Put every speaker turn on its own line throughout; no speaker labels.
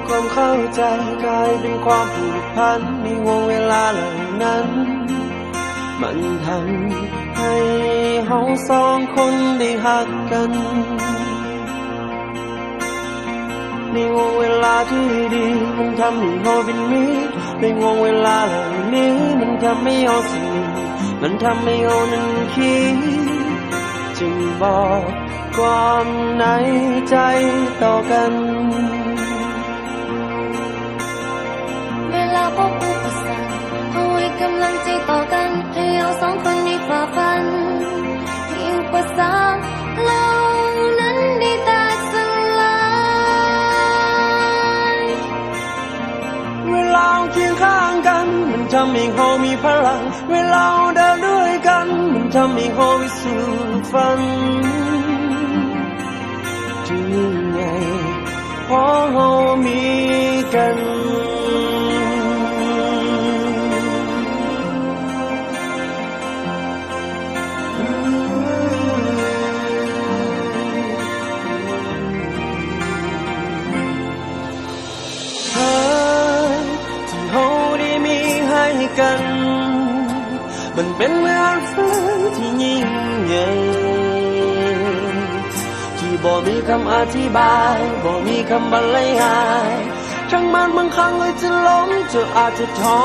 ความเข้าใจกลายเป็นความผูกพันในวงเวลาเหล่านั้นมันทำให้เราสองคนได้หักกันในวงเวลาที่ดีมันทำให้เราเป็นมิตรในวงเวลาเหล่านี้มันทำให้เราสนิทมันทำให้เรานั้นคิดจึงบอกความในใจต่อกัน
เวลาพบอุปสรรคเอาไว้กำลังใจต่อกันให้เราสองคนได้ฝ่าฟันให้อุปสรรคเหล่านั้นได้แตกสลาย
เวลาเคียงข้างกันมันทำให้เรามีพลังเวลาเดินด้วยกันมันทำให้เราไปสู่ฝันที่ยิ่งใหญ่เพราะเรามีกันกันมันเป็นเหมือนฝันที่ยิ่งใหญ่ที่บ่มีคำอธิบายบ่มีคำบรรยายทั้งมันบางครั้งเลยจะล้มจะอาจจะท้อ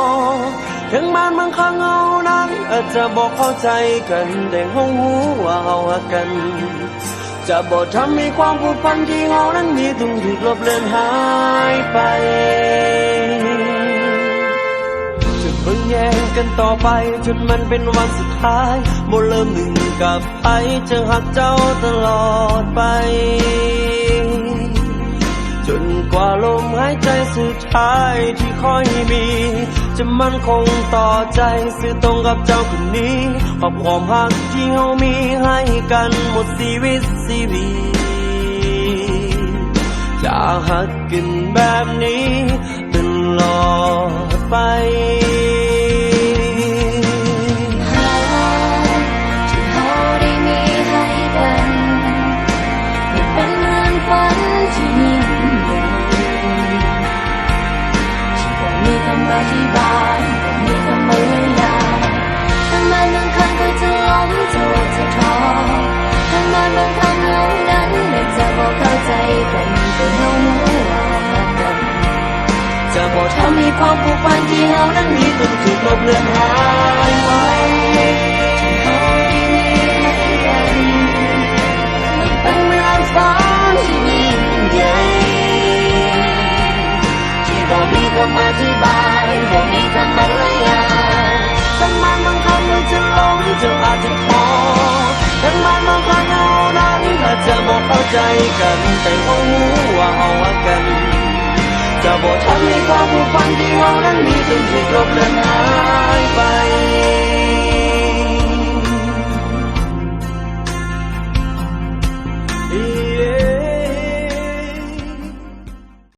ทั้งมันบางครั้งเอานั้นอาจจะบอกเข้าใจกันแต่เรารู้ว่าเรารักกันจะบอกทำให้ความผูกพันที่เรานั้นมีต้องถูกลบเลือนหายไปเพิ่งแย่งกันต่อไปจนมันเป็นวันสุดท้ายโมเริ่มหนึ่งกับไปจะหักเจ้าตลอดไปจนกว่าลมหายใจสุดท้ายที่คอยมีจะมั่นคงต่อใจสื่อตรงกับเจ้าคนนี้ขอบความหักที่เรามีให้กันหมดชีวิตชีวีจะหักกันแบบนี้ตลอดไป
อธิบายมีคำบรรยายทั้งมันบางครั้งก็จะล้มจะท้อทั้งมันบางครั้งเรานั้นไม่จะบอกเข้าใจกันแต่เรารู้ว่ารักกัน
จะบอกทำให้ความผูกพันที่เรานั้นมีต้องถูกลบเลือนหายไป
ที่เราได้มีให้กันมันเป็นเรื่องฝันที่ยิ่งใหญ่
ที่บ่มีคำอธิบายบ่มีคำบรรยายทั้งมันบางครั้งเราจะล้มจะอาจจะท้อทั้งมันบางครั้งเรานั้นอาจจะบอกเข้าใจกันแต่เรารู้ว่าเรารักกันจะบอกทำให้ความผูกพันที่เรานั้นมีต้องถูกลบเลือนหายไป